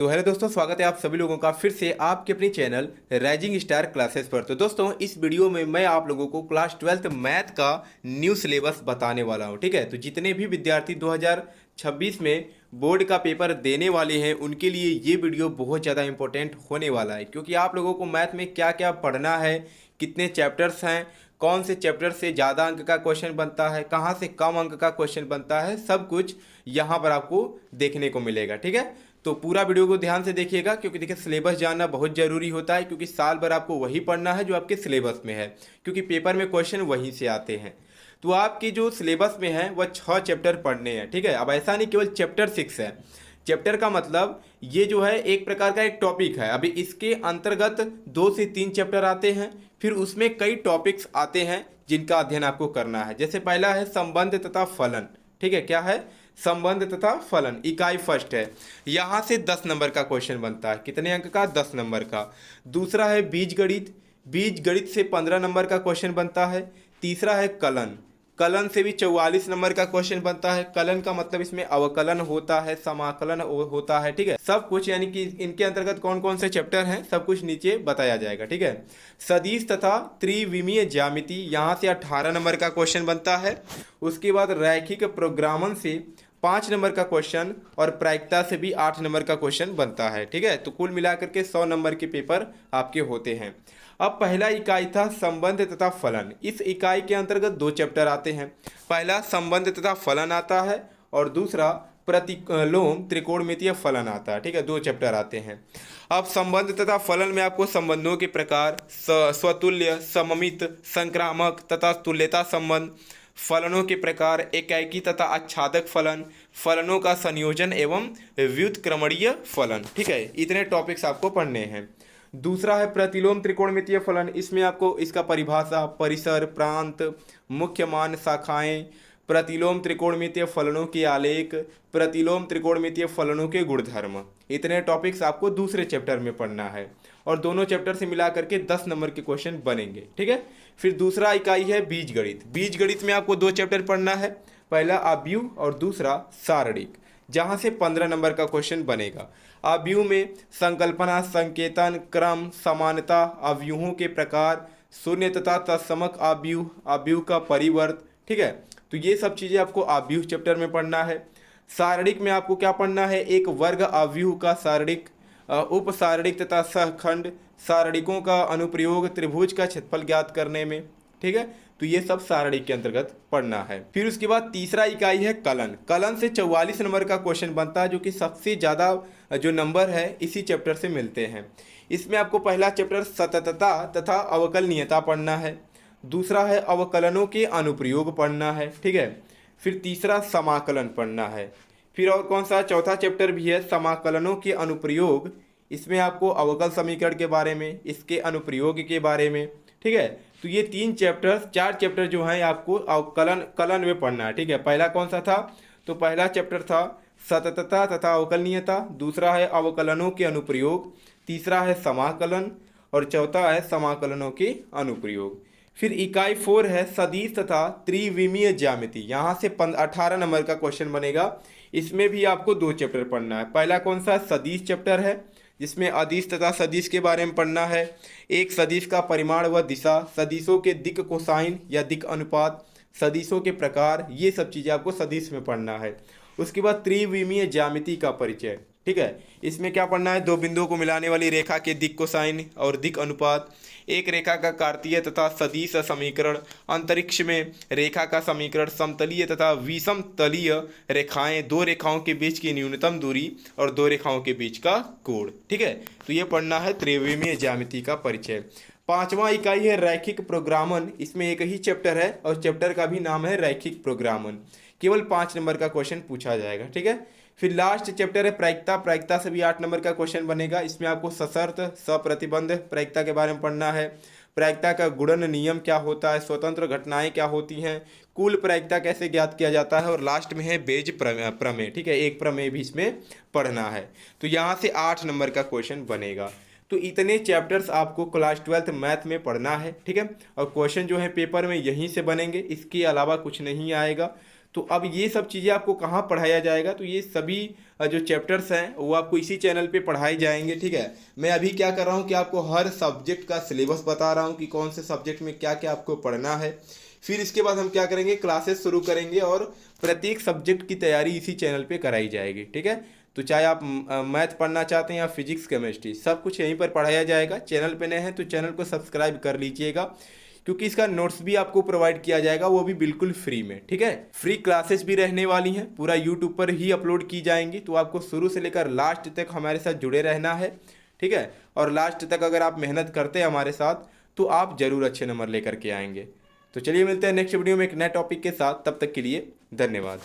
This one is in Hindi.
तो हेलो दोस्तों, स्वागत है आप सभी लोगों का फिर से आपके अपनी चैनल राइजिंग स्टार क्लासेस पर। तो दोस्तों, इस वीडियो में मैं आप लोगों को क्लास 12th मैथ का न्यू सिलेबस बताने वाला हूं। ठीक है, तो जितने भी विद्यार्थी 2026 में बोर्ड का पेपर देने वाले हैं उनके लिए ये वीडियो बहुत ज़्यादा इंपॉर्टेंट होने वाला है, क्योंकि आप लोगों को मैथ में क्या क्या पढ़ना है, कितने चैप्टर्स हैं, कौन से चैप्टर से ज़्यादा अंक का क्वेश्चन बनता है, कहाँ से कम अंक का क्वेश्चन बनता है, सब कुछ यहाँ पर आपको देखने को मिलेगा। ठीक है, तो पूरा वीडियो को ध्यान से देखिएगा, क्योंकि देखिए सिलेबस जानना बहुत ज़रूरी होता है, क्योंकि साल भर आपको वही पढ़ना है जो आपके सिलेबस में है, क्योंकि पेपर में क्वेश्चन वहीं से आते हैं। तो आपकी जो सिलेबस में है वह 6 चैप्टर पढ़ने हैं। ठीक है, अब ऐसा नहीं केवल चैप्टर 6 है। चैप्टर का मतलब ये जो है एक प्रकार का एक टॉपिक है। अभी इसके अंतर्गत 2 से 3 चैप्टर आते हैं, फिर उसमें कई टॉपिक्स आते हैं जिनका अध्ययन आपको करना है। जैसे पहला है संबंध तथा फलन। ठीक है, क्या है? संबंध तथा फलन, इकाई फर्स्ट है। यहाँ से 10 नंबर का क्वेश्चन बनता है। कितने अंक का? 10 नंबर का। दूसरा है बीज गणित। बीज गणित से 15 नंबर का क्वेश्चन बनता है। तीसरा है कलन। कलन से भी 44 नंबर का क्वेश्चन बनता है। कलन का मतलब इसमें अवकलन होता है, समाकलन होता है। ठीक है, सब कुछ, यानी कि इनके अंतर्गत कौन कौन से चैप्टर हैं सब कुछ नीचे बताया जाएगा। ठीक है, सदिश तथा त्रिविमीय ज्यामिति, यहाँ से 18 नंबर का क्वेश्चन बनता है। उसके बाद रैखिक प्रोग्रामन से 5 नंबर का क्वेश्चन और प्रायिकता से भी 8 नंबर का क्वेश्चन बनता है। ठीक है, तो कुल मिलाकर के 100 नंबर के पेपर आपके होते हैं। अब पहला इकाई था संबंध तथा फलन। इस इकाई के अंतर्गत 2 चैप्टर आते हैं। पहला संबंध तथा फलन आता है और दूसरा प्रतिलोम त्रिकोणमितीय फलन आता है। ठीक है, 2 चैप्टर आते हैं। अब संबंध तथा फलन में आपको संबंधों के प्रकार, स्वतुल्य, सममित, संक्रामक तथा तुल्यता संबंध, फलनों के प्रकार, एकाएकी तथा आच्छादक फलन, फलनों का संयोजन एवं व्युत्क्रमणीय फलन। ठीक है, इतने टॉपिक्स आपको पढ़ने हैं। दूसरा है प्रतिलोम त्रिकोणमितीय फलन। इसमें आपको इसका परिभाषा, परिसर, प्रांत, मुख्य मान, शाखाएं, प्रतिलोम त्रिकोणमितीय फलनों के आलेख, प्रतिलोम त्रिकोणमितीय फलनों के गुणधर्म, इतने टॉपिक्स आपको दूसरे चैप्टर में पढ़ना है और दोनों चैप्टर से मिला करके 10 नंबर के क्वेश्चन बनेंगे। ठीक है, फिर दूसरा इकाई है बीज गणित। बीज गणित में आपको 2 चैप्टर पढ़ना है। पहला आव्यूह और दूसरा सारणिक, जहाँ से 15 नंबर का क्वेश्चन बनेगा। आव्यूह में संकल्पना, संकेतन, क्रम, समानता, अव्यूहों के प्रकार, शून्य तथा तत्समक आव्यूह, आव्यूह का परिवर्त। ठीक है, तो ये सब चीज़ें आपको आव्यूह चैप्टर में पढ़ना है। सारणिक में आपको क्या पढ़ना है? एक वर्ग आव्यूह का सारणिक, उप सारणिक तथा सहखंड, सारणिकों का अनुप्रयोग त्रिभुज का क्षेत्रफल ज्ञात करने में। ठीक है, तो ये सब सारणिक के अंतर्गत पढ़ना है। फिर उसके बाद तीसरा इकाई है कलन। कलन से 44 नंबर का क्वेश्चन बनता है, जो कि सबसे ज़्यादा जो नंबर है इसी चैप्टर से मिलते हैं। इसमें आपको पहला चैप्टर सततता तथा अवकलनीयता पढ़ना है। दूसरा है अवकलनों के अनुप्रयोग पढ़ना है। ठीक है, फिर तीसरा समाकलन पढ़ना है। फिर और कौन सा? चौथा चैप्टर भी है समाकलनों के अनुप्रयोग। इसमें आपको अवकल समीकरण के बारे में, इसके अनुप्रयोग के बारे में। ठीक है, तो ये 4 चैप्टर जो हैं आपको कलन में पढ़ना है। ठीक है, पहला कौन सा था? तो पहला चैप्टर था सततता तथा अवकलनीयता, दूसरा है अवकलनों के अनुप्रयोग, तीसरा है समाकलन और चौथा है समाकलनों के अनुप्रयोग। फिर इकाई 4 है सदिश तथा त्रिविमीय ज्यामिति। यहाँ से 18 नंबर का क्वेश्चन बनेगा। इसमें भी आपको 2 चैप्टर पढ़ना है। पहला कौन सा? सदिश चैप्टर है, जिसमें अदिश तथा सदिश के बारे में पढ़ना है। एक सदिश का परिमाण व दिशा, सदिशों के दिक् कोसाइन या दिक् अनुपात, सदिशों के प्रकार, ये सब चीज़ें आपको सदिश में पढ़ना है। उसके बाद त्रिविमीय ज्यामिति का परिचय। ठीक है, इसमें क्या पढ़ना है? 2 बिंदुओं को मिलाने वाली रेखा के दिक् कोसाइन और दिक् अनुपात, एक रेखा का कार्तीय तथा सदिश समीकरण, अंतरिक्ष में रेखा का समीकरण, समतलीय तथा विषम तलीय रेखाएं, 2 रेखाओं के बीच की न्यूनतम दूरी और 2 रेखाओं के बीच का कोण। ठीक है, तो ये पढ़ना है त्रिविमीय ज्यामिति का परिचय। 5वां इकाई है रैखिक प्रोग्रामन। इसमें एक ही चैप्टर है और चैप्टर का भी नाम है रैखिक प्रोग्रामन। केवल 5 नंबर का क्वेश्चन पूछा जाएगा। ठीक है, फिर लास्ट चैप्टर है प्रायिकता। प्रायिकता से भी 8 नंबर का क्वेश्चन बनेगा। इसमें आपको सशर्त, सप्रतिबंध प्रायिकता के बारे में पढ़ना है। प्रायिकता का गुणन नियम क्या होता है, स्वतंत्र घटनाएं क्या होती हैं, कुल प्रायिकता कैसे ज्ञात किया जाता है और लास्ट में है बेज प्रमेय। ठीक है, एक प्रमेय भी इसमें पढ़ना है। तो यहाँ से 8 नंबर का क्वेश्चन बनेगा। तो इतने चैप्टर्स आपको क्लास 12th मैथ में पढ़ना है। ठीक है, और क्वेश्चन जो है पेपर में यहीं से बनेंगे, इसके अलावा कुछ नहीं आएगा। तो अब ये सब चीज़ें आपको कहाँ पढ़ाया जाएगा, तो ये सभी जो चैप्टर्स हैं वो आपको इसी चैनल पे पढ़ाए जाएंगे। ठीक है, मैं अभी क्या कर रहा हूँ कि आपको हर सब्जेक्ट का सिलेबस बता रहा हूँ कि कौन से सब्जेक्ट में क्या क्या आपको पढ़ना है। फिर इसके बाद हम क्या करेंगे, क्लासेस शुरू करेंगे और प्रत्येक सब्जेक्ट की तैयारी इसी चैनल पे कराई जाएगी। ठीक है, तो चाहे आप मैथ पढ़ना चाहते हैं या फिजिक्स केमिस्ट्री, सब कुछ यहीं पर पढ़ाया जाएगा। चैनल पे नए हैं तो चैनल को सब्सक्राइब कर लीजिएगा, क्योंकि इसका नोट्स भी आपको प्रोवाइड किया जाएगा, वो भी बिल्कुल फ्री में। ठीक है, फ्री क्लासेस भी रहने वाली हैं, पूरा यूट्यूब पर ही अपलोड की जाएंगी, तो आपको शुरू से लेकर लास्ट तक हमारे साथ जुड़े रहना है। ठीक है, और लास्ट तक अगर आप मेहनत करते हैं हमारे साथ तो आप ज़रूर अच्छे नंबर लेकर के आएंगे। तो चलिए मिलते हैं नेक्स्ट वीडियो में एक नए टॉपिक के साथ, तब तक के लिए धन्यवाद।